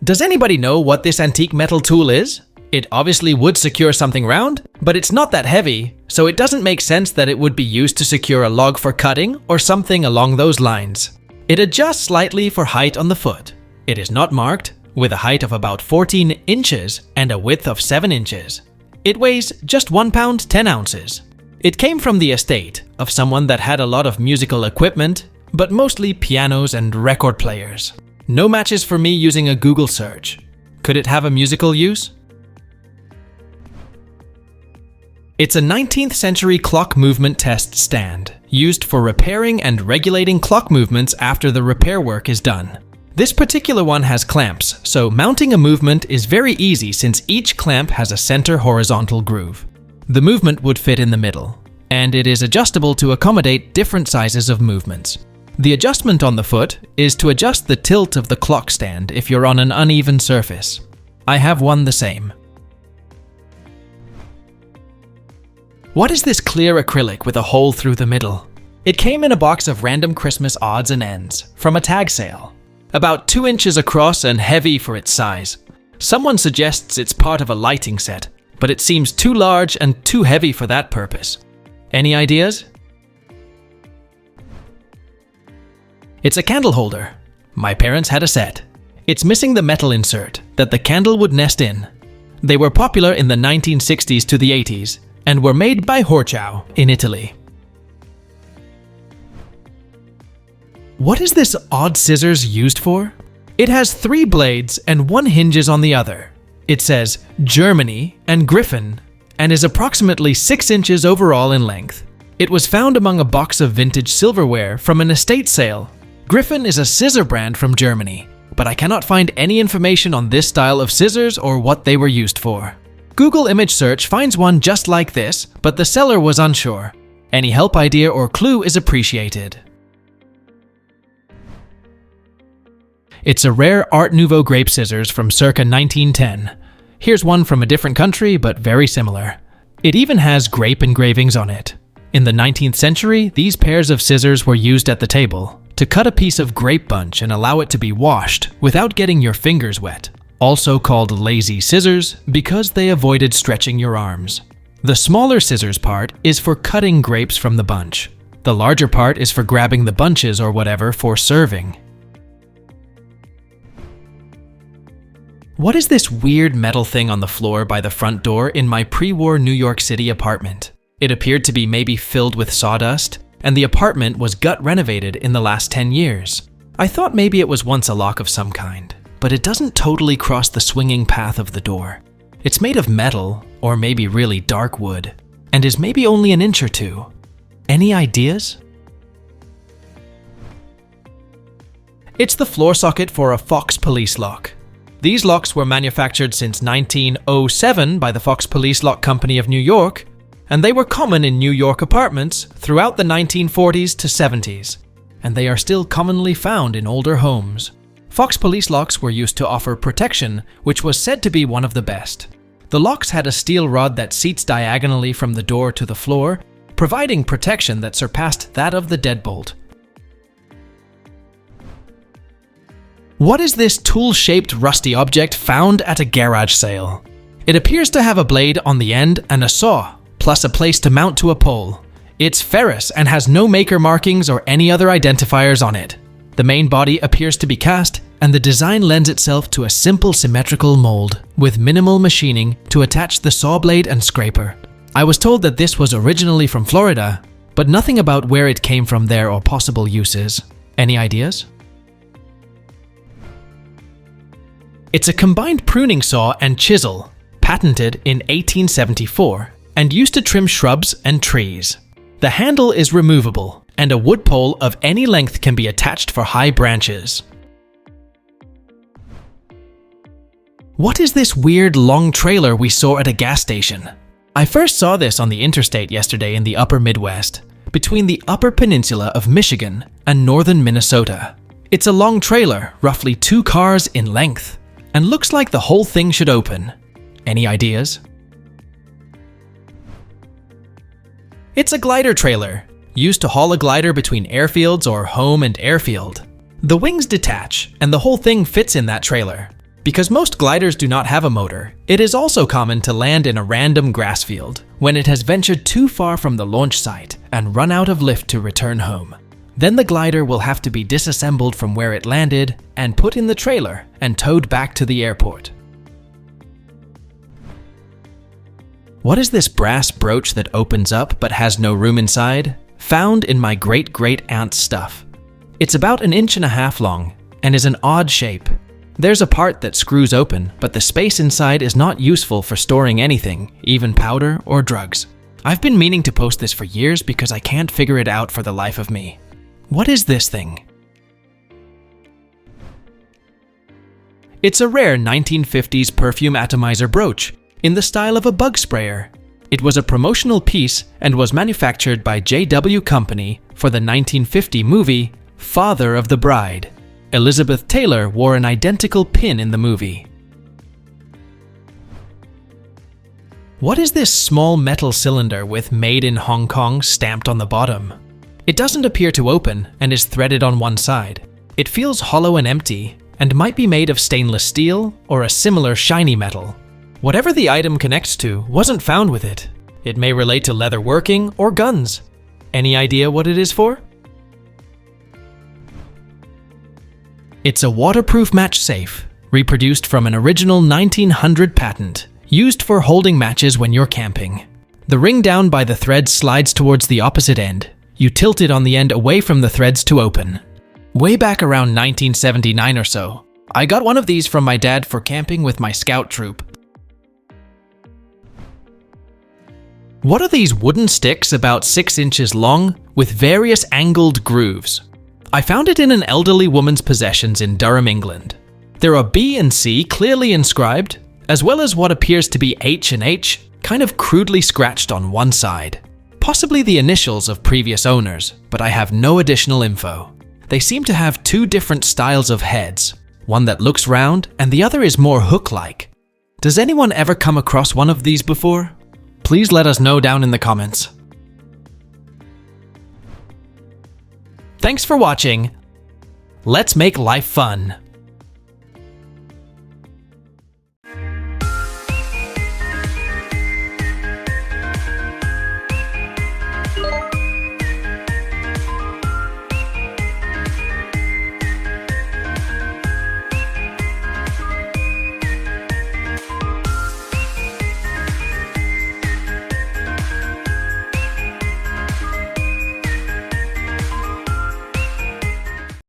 Does anybody know what this antique metal tool is? It obviously would secure something round, but it's not that heavy, so it doesn't make sense that it would be used to secure a log for cutting or something along those lines. It adjusts slightly for height on the foot. It is not marked, with a height of about 14 inches and a width of 7 inches. It weighs just 1 pound 10 ounces. It came from the estate of someone that had a lot of musical equipment, but mostly pianos and record players. No matches for me using a Google search. Could it have a musical use? It's a 19th century clock movement test stand, used for repairing and regulating clock movements after the repair work is done. This particular one has clamps, so mounting a movement is very easy since each clamp has a center horizontal groove. The movement would fit in the middle, and it is adjustable to accommodate different sizes of movements. The adjustment on the foot is to adjust the tilt of the clock stand if you're on an uneven surface. I have one the same. What is this clear acrylic with a hole through the middle? It came in a box of random Christmas odds and ends from a tag sale. About 2 inches across and heavy for its size. Someone suggests it's part of a lighting set, but it seems too large and too heavy for that purpose. Any ideas? It's a candle holder. My parents had a set. It's missing the metal insert that the candle would nest in. They were popular in the 1960s to the 80s and were made by Horchow in Italy. What is this odd scissors used for? It has 3 blades and 1 hinges on the other. It says Germany and Griffin and is approximately 6 inches overall in length. It was found among a box of vintage silverware from an estate sale. Griffin is a scissor brand from Germany, but I cannot find any information on this style of scissors or what they were used for. Google image search finds one just like this, but the seller was unsure. Any help, idea, or clue is appreciated. It's a rare Art Nouveau grape scissors from circa 1910. Here's one from a different country, but very similar. It even has grape engravings on it. In the 19th century, these pairs of scissors were used at the table to cut a piece of grape bunch and allow it to be washed without getting your fingers wet. Also called lazy scissors because they avoided stretching your arms. The smaller scissors part is for cutting grapes from the bunch. The larger part is for grabbing the bunches or whatever for serving. What is this weird metal thing on the floor by the front door in my pre-war New York City apartment? It appeared to be maybe filled with sawdust, and the apartment was gut renovated in the last 10 years. I thought maybe it was once a lock of some kind, but it doesn't totally cross the swinging path of the door. It's made of metal, or maybe really dark wood, and is maybe only an inch or 2. Any ideas? It's the floor socket for a Fox police lock. These locks were manufactured since 1907 by the Fox Police Lock Company of New York, and they were common in New York apartments throughout the 1940s to 70s, and they are still commonly found in older homes. Fox police locks were used to offer protection, which was said to be one of the best. The locks had a steel rod that seats diagonally from the door to the floor, providing protection that surpassed that of the deadbolt. What is this tool-shaped rusty object found at a garage sale? It appears to have a blade on the end and a saw, plus a place to mount to a pole. It's ferrous and has no maker markings or any other identifiers on it. The main body appears to be cast, and the design lends itself to a simple symmetrical mold, with minimal machining to attach the saw blade and scraper. I was told that this was originally from Florida, but nothing about where it came from there or possible uses. Any ideas? It's a combined pruning saw and chisel, patented in 1874. And used to trim shrubs and trees. The handle is removable, and a wood pole of any length can be attached for high branches. What is this weird long trailer we saw at a gas station? I first saw this on the interstate yesterday in the upper Midwest, between the Upper Peninsula of Michigan and northern Minnesota. It's a long trailer, roughly 2 cars in length, and looks like the whole thing should open. Any ideas? It's a glider trailer, used to haul a glider between airfields or home and airfield. The wings detach, and the whole thing fits in that trailer. Because most gliders do not have a motor, it is also common to land in a random grass field when it has ventured too far from the launch site and run out of lift to return home. Then the glider will have to be disassembled from where it landed and put in the trailer and towed back to the airport. What is this brass brooch that opens up but has no room inside? Found in my great-great-aunt's stuff. It's about 1.5 inches long and is an odd shape. There's a part that screws open, but the space inside is not useful for storing anything, even powder or drugs. I've been meaning to post this for years because I can't figure it out for the life of me. What is this thing? It's a rare 1950s perfume atomizer brooch in the style of a bug sprayer. It was a promotional piece and was manufactured by J.W. Company for the 1950 movie Father of the Bride. Elizabeth Taylor wore an identical pin in the movie. What is this small metal cylinder with "Made in Hong Kong" stamped on the bottom? It doesn't appear to open and is threaded on one side. It feels hollow and empty and might be made of stainless steel or a similar shiny metal. Whatever the item connects to wasn't found with it. It may relate to leather working or guns. Any idea what it is for? It's a waterproof match safe, reproduced from an original 1900 patent, used for holding matches when you're camping. The ring down by the thread slides towards the opposite end. You tilt it on the end away from the threads to open. Way back around 1979 or so, I got one of these from my dad for camping with my scout troop. What are these wooden sticks about 6 inches long with various angled grooves? I found it in an elderly woman's possessions in Durham, England. There are B and C clearly inscribed, as well as what appears to be H and H, kind of crudely scratched on one side. Possibly the initials of previous owners, but I have no additional info. They seem to have 2 different styles of heads, one that looks round and the other is more hook-like. Does anyone ever come across one of these before? Please let us know down in the comments. Thanks for watching. Let's make life fun.